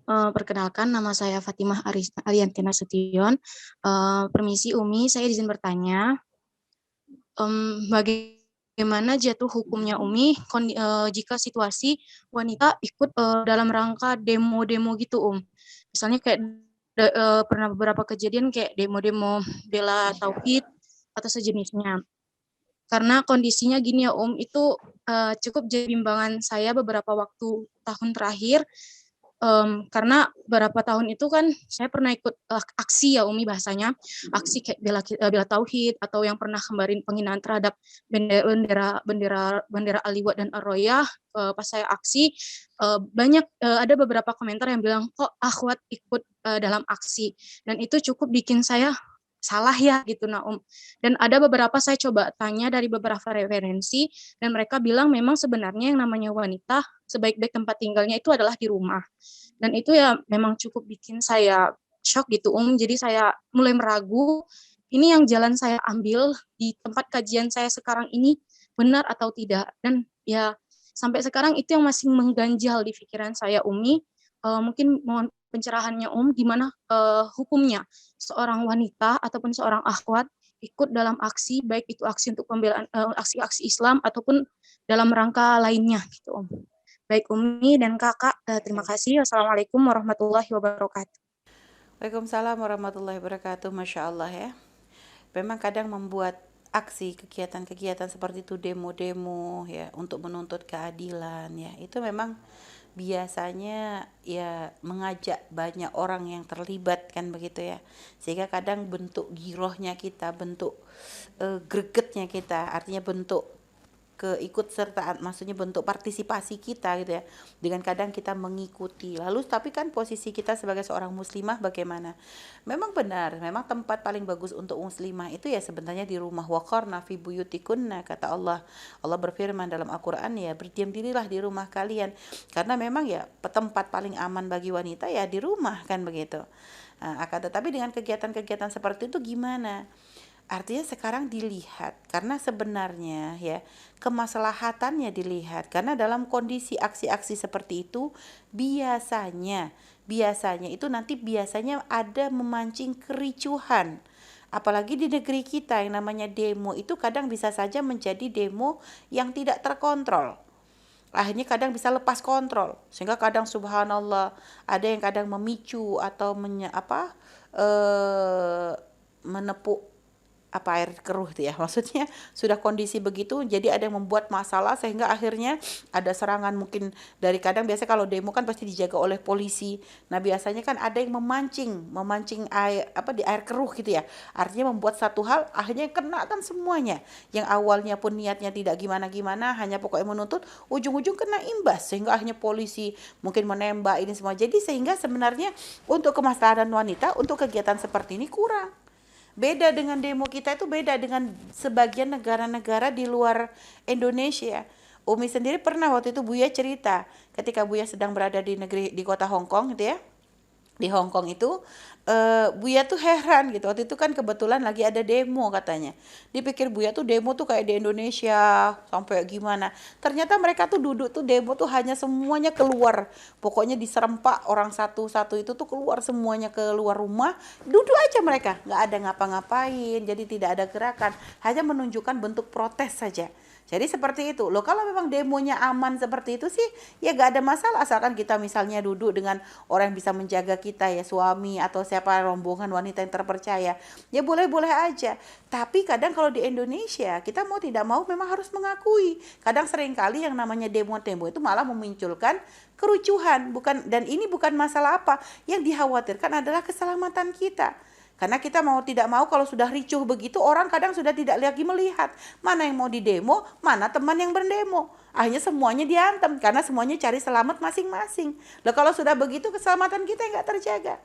Perkenalkan, nama saya Fatimah Arianti Nasution. Permisi Umi, saya izin bertanya, bagaimana jatuh hukumnya Umi jika situasi wanita ikut dalam rangka demo-demo gitu, Misalnya kayak pernah beberapa kejadian kayak demo-demo bela tauhid atau sejenisnya. Karena kondisinya gini ya, itu cukup jadi bimbangan saya beberapa waktu tahun terakhir. Karena beberapa tahun itu kan saya pernah ikut aksi ya Umi bahasanya, aksi kayak bela tauhid atau yang pernah kemarin penghinaan terhadap bendera bendera bendera Aliwa dan Ar-Royah. Pas saya aksi, banyak ada beberapa komentar yang bilang kok akhwat ikut dalam aksi, dan itu cukup bikin saya salah ya gitu dan ada beberapa saya coba tanya dari beberapa referensi, dan mereka bilang memang sebenarnya yang namanya wanita sebaik-baik tempat tinggalnya itu adalah di rumah. Dan itu ya memang cukup bikin saya shock gitu, Jadi saya mulai meragu, ini yang jalan saya ambil di tempat kajian saya sekarang ini benar atau tidak. Dan ya sampai sekarang itu yang masih mengganjal di pikiran saya, Umi. Mungkin mohon pencerahannya, gimana hukumnya seorang wanita ataupun seorang akhwat ikut dalam aksi, baik itu aksi untuk pembelaan aksi-aksi Islam ataupun dalam rangka lainnya gitu, Baik Umi dan Kakak, terima kasih. Wassalamualaikum warahmatullahi wabarakatuh. Waalaikumsalam warahmatullahi wabarakatuh. Masya Allah ya. Memang kadang membuat aksi kegiatan-kegiatan seperti itu, demo-demo ya untuk menuntut keadilan ya, itu memang biasanya ya mengajak banyak orang yang terlibat kan begitu ya, sehingga kadang bentuk girohnya kita, bentuk gregetnya kita, artinya bentuk keikutsertaan, maksudnya bentuk partisipasi kita gitu ya, dengan kadang kita mengikuti. Lalu tapi kan posisi kita sebagai seorang muslimah bagaimana? Memang benar, memang tempat paling bagus untuk muslimah itu ya sebenarnya di rumah. Waqarna fi buyutikunna, kata Allah. Allah berfirman dalam Al-Qur'an ya, berdiam dirilah di rumah kalian, karena memang ya tempat paling aman bagi wanita ya di rumah kan begitu. Akan tetapi dengan kegiatan-kegiatan seperti itu gimana? Artinya sekarang dilihat, karena sebenarnya ya kemaslahatannya dilihat, karena dalam kondisi aksi-aksi seperti itu biasanya itu nanti biasanya ada memancing kericuhan. Apalagi di negeri kita yang namanya demo itu kadang bisa saja menjadi demo yang tidak terkontrol. Akhirnya kadang bisa lepas kontrol, sehingga kadang subhanallah ada yang kadang memicu atau menepuk air keruh itu ya, maksudnya sudah kondisi begitu, jadi ada yang membuat masalah sehingga akhirnya ada serangan. Mungkin dari kadang biasa kalau demo kan pasti dijaga oleh polisi, nah biasanya kan ada yang memancing air di air keruh gitu ya, artinya membuat satu hal akhirnya kena kan semuanya, yang awalnya pun niatnya tidak gimana-gimana, hanya pokoknya menuntut, ujung-ujung kena imbas sehingga akhirnya polisi mungkin menembak ini semua. Jadi sehingga sebenarnya untuk kemaslahatan wanita untuk kegiatan seperti ini kurang. Beda dengan demo kita, itu beda dengan sebagian negara-negara di luar Indonesia. Umi sendiri pernah waktu itu Buya cerita ketika Buya sedang berada di kota Hong Kong gitu ya. Di Hong Kong itu Buya tuh heran gitu. Waktu itu kan kebetulan lagi ada demo katanya. Dipikir Buya tuh demo tuh kayak di Indonesia sampai gimana. Ternyata mereka tuh duduk tuh demo tuh hanya semuanya keluar. Pokoknya diserempak orang satu-satu itu tuh keluar semuanya keluar rumah. Duduk aja mereka, nggak ada ngapa-ngapain. Jadi tidak ada gerakan, hanya menunjukkan bentuk protes saja. Jadi seperti itu loh. Kalau memang demonya aman seperti itu sih ya gak ada masalah, asalkan kita misalnya duduk dengan orang yang bisa menjaga kita ya, suami atau siapa, rombongan wanita yang terpercaya, ya boleh-boleh aja. Tapi kadang kalau di Indonesia kita mau tidak mau memang harus mengakui, kadang seringkali yang namanya demo-demo itu malah memunculkan kerucuhan. Dan ini bukan masalah apa, yang dikhawatirkan adalah keselamatan kita. Karena kita mau tidak mau kalau sudah ricuh begitu, orang kadang sudah tidak lagi melihat mana yang mau didemo, mana teman yang berdemo. Akhirnya semuanya diantem karena semuanya cari selamat masing-masing. Loh kalau sudah begitu keselamatan kita nggak terjaga.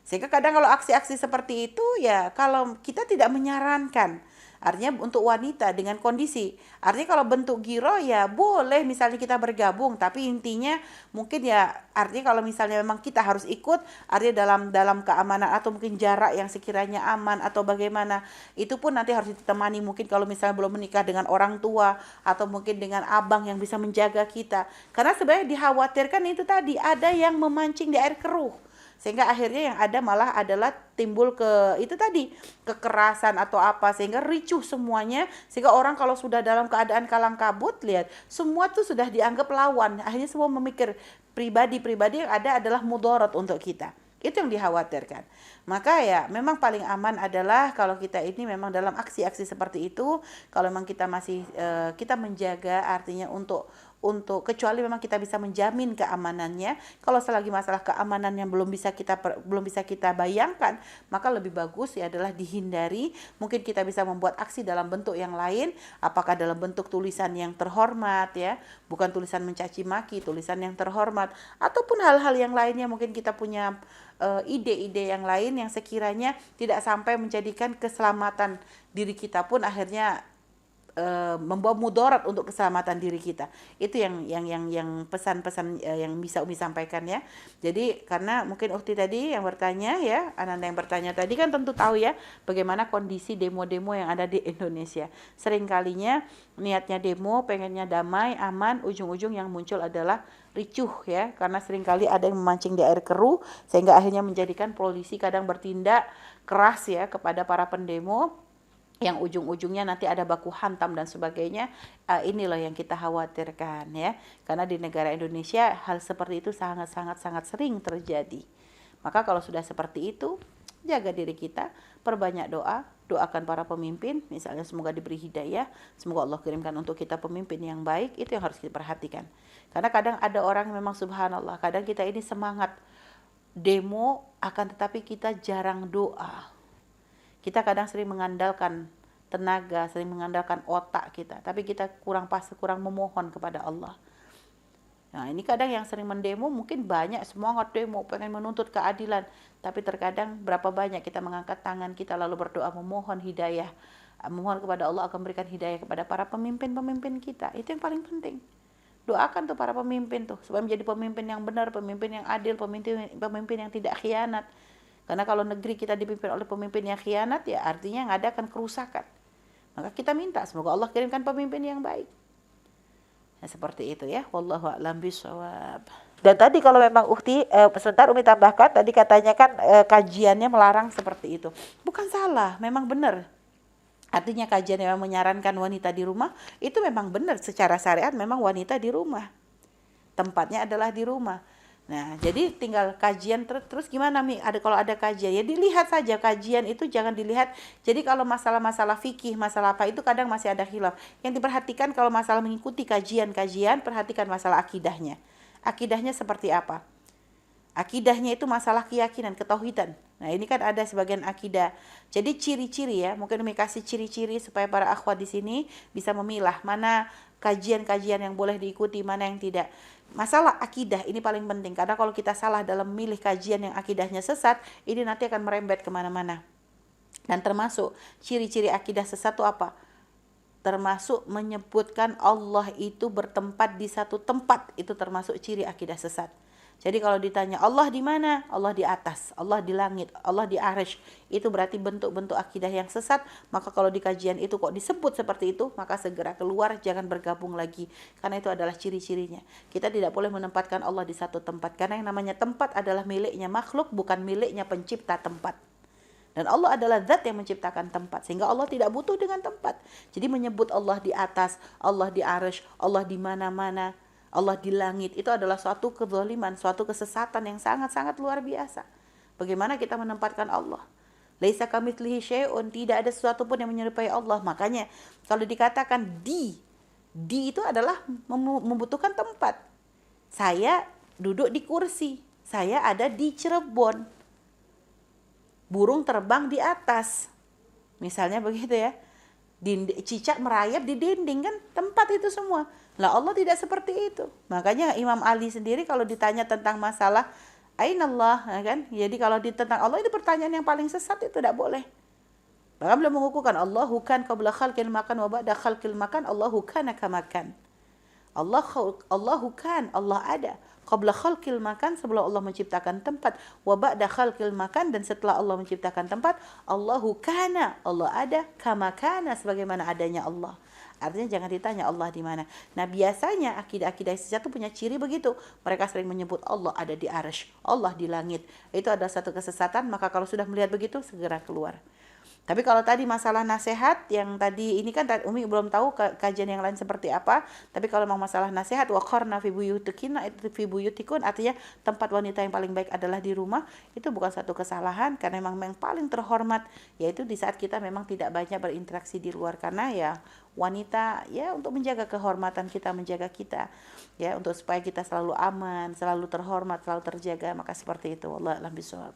Sehingga kadang kalau aksi-aksi seperti itu ya, kalau kita tidak menyarankan Artinya untuk wanita dengan kondisi. Artinya kalau bentuk giro ya boleh misalnya kita bergabung, tapi intinya mungkin ya artinya kalau misalnya memang kita harus ikut, artinya dalam keamanan atau mungkin jarak yang sekiranya aman atau bagaimana, itu pun nanti harus ditemani mungkin kalau misalnya belum menikah dengan orang tua atau mungkin dengan abang yang bisa menjaga kita. Karena sebenarnya dikhawatirkan itu tadi ada yang memancing di air keruh. Sehingga akhirnya yang ada malah adalah timbul ke itu tadi kekerasan atau apa, sehingga ricuh semuanya, sehingga orang kalau sudah dalam keadaan kalang kabut, lihat semua tuh sudah dianggap lawan, akhirnya semua memikir pribadi-pribadi yang ada adalah mudarat untuk kita. Itu yang dikhawatirkan. Maka ya memang paling aman adalah kalau kita ini memang dalam aksi-aksi seperti itu, kalau memang kita masih kita menjaga, artinya untuk kecuali memang kita bisa menjamin keamanannya. Kalau selagi masalah keamanan yang belum bisa kita bayangkan, maka lebih bagus ya adalah dihindari. Mungkin kita bisa membuat aksi dalam bentuk yang lain, apakah dalam bentuk tulisan yang terhormat ya, bukan tulisan mencaci maki, tulisan yang terhormat, ataupun hal-hal yang lainnya. Mungkin kita punya ide-ide yang lain yang sekiranya tidak sampai menjadikan keselamatan diri kita pun akhirnya membawa mudarat untuk keselamatan diri kita. Itu yang pesan-pesan yang bisa Umi sampaikan ya. Jadi karena mungkin Ukti tadi yang bertanya ya, Ananda yang bertanya tadi kan tentu tahu ya bagaimana kondisi demo-demo yang ada di Indonesia. Seringkalinya niatnya demo, pengennya damai, aman, ujung-ujung yang muncul adalah ricuh ya, karena seringkali ada yang memancing di air keruh sehingga akhirnya menjadikan polisi kadang bertindak keras ya kepada para pendemo, yang ujung-ujungnya nanti ada baku hantam dan sebagainya. Inilah yang kita khawatirkan ya, karena di negara Indonesia hal seperti itu sangat sering terjadi. Maka kalau sudah seperti itu, jaga diri kita, perbanyak doa, doakan para pemimpin, misalnya semoga diberi hidayah, semoga Allah kirimkan untuk kita pemimpin yang baik. Itu yang harus kita perhatikan. Karena kadang ada orang memang subhanallah, kadang kita ini semangat demo akan tetapi kita jarang doa. Kita kadang sering mengandalkan tenaga, sering mengandalkan otak kita, tapi kita kurang memohon kepada Allah. Nah, ini kadang yang sering mendemo mungkin banyak semangat demo, pengen menuntut keadilan, tapi terkadang berapa banyak kita mengangkat tangan kita lalu berdoa memohon hidayah, memohon kepada Allah akan berikan hidayah kepada para pemimpin-pemimpin kita. Itu yang paling penting. Doakan tuh para pemimpin tuh supaya menjadi pemimpin yang benar, pemimpin yang adil, pemimpin yang tidak khianat. Karena kalau negeri kita dipimpin oleh pemimpin yang khianat, ya artinya yang ada akan kerusakan. Maka kita minta semoga Allah kirimkan pemimpin yang baik. Nah, seperti itu ya. Wallahu a'lam bishawab. Dan tadi kalau memang Ukti, sebentar Umi tambahkan, tadi katanya kan kajiannya melarang seperti itu. Bukan salah, memang benar. Artinya kajian yang menyarankan wanita di rumah, itu memang benar. Secara syariat memang wanita di rumah. Tempatnya adalah di rumah. Nah, jadi tinggal kajian terus gimana Mi? Kalau ada kajian ya dilihat saja, kajian itu jangan dilihat. Jadi kalau masalah-masalah fikih, masalah apa itu kadang masih ada khilaf. Yang diperhatikan kalau masalah mengikuti kajian-kajian, perhatikan masalah akidahnya. Akidahnya seperti apa? Akidahnya itu masalah keyakinan, ketauhidan. Nah, ini kan ada sebagian akidah. Jadi ciri-ciri ya, mungkin Umi kasih ciri-ciri supaya para akhwat di sini bisa memilah mana kajian-kajian yang boleh diikuti, mana yang tidak. Masalah akidah ini paling penting, karena kalau kita salah dalam memilih kajian yang akidahnya sesat, ini nanti akan merembet kemana-mana. Dan termasuk ciri-ciri akidah sesat itu apa? Termasuk menyebutkan Allah itu bertempat di satu tempat, itu termasuk ciri akidah sesat. Jadi kalau ditanya Allah di mana? Allah di atas, Allah di langit, Allah di arsy. Itu berarti bentuk-bentuk akidah yang sesat. Maka kalau di kajian itu kok disebut seperti itu, maka segera keluar, jangan bergabung lagi. Karena itu adalah ciri-cirinya. Kita tidak boleh menempatkan Allah di satu tempat. Karena yang namanya tempat adalah miliknya makhluk, bukan miliknya pencipta tempat. Dan Allah adalah zat yang menciptakan tempat. Sehingga Allah tidak butuh dengan tempat. Jadi menyebut Allah di atas, Allah di arsy, Allah di mana-mana, Allah di langit, itu adalah suatu kezaliman, suatu kesesatan yang sangat-sangat luar biasa. Bagaimana kita menempatkan Allah? Laisa kamitslihi syai'un, tidak ada sesuatu pun yang menyerupai Allah. Makanya kalau dikatakan di itu adalah membutuhkan tempat. Saya duduk di kursi, saya ada di Cirebon. Burung terbang di atas. Misalnya begitu ya. Cicak merayap di dinding, kan tempat itu semua. Lah Allah tidak seperti itu. Makanya Imam Ali sendiri kalau ditanya tentang masalah Ainallah, ya kan? Jadi kalau tentang Allah itu pertanyaan yang paling sesat, itu tidak boleh. Bahkan beliau mengukuhkan Allahu kan qabla khalqil makan wa ba'da khalqil makan Allahu kana kama kan. Allahu kan, Allah ada. Qabla khalqil makan, sebelum Allah menciptakan tempat. Wa ba'da khalqil makan, dan setelah Allah menciptakan tempat. Allahu kana, Allah ada. Kama kana, sebagaimana adanya Allah. Artinya jangan ditanya Allah di mana. Nah, biasanya akidah-akidah sesat itu punya ciri begitu. Mereka sering menyebut Allah ada di arsy, Allah di langit. Itu adalah satu kesesatan, maka kalau sudah melihat begitu, segera keluar. Tapi kalau tadi masalah nasihat yang tadi ini kan Umi belum tahu kajian yang lain seperti apa. Tapi kalau memang masalah nasihat waqarna fi buyutikunna, itu fi buyutikun artinya tempat wanita yang paling baik adalah di rumah, itu bukan satu kesalahan karena memang yang paling terhormat yaitu di saat kita memang tidak banyak berinteraksi di luar, karena ya wanita ya untuk menjaga kehormatan kita, menjaga kita ya untuk supaya kita selalu aman, selalu terhormat, selalu terjaga, maka seperti itu. Wallahu a'lam bishawab.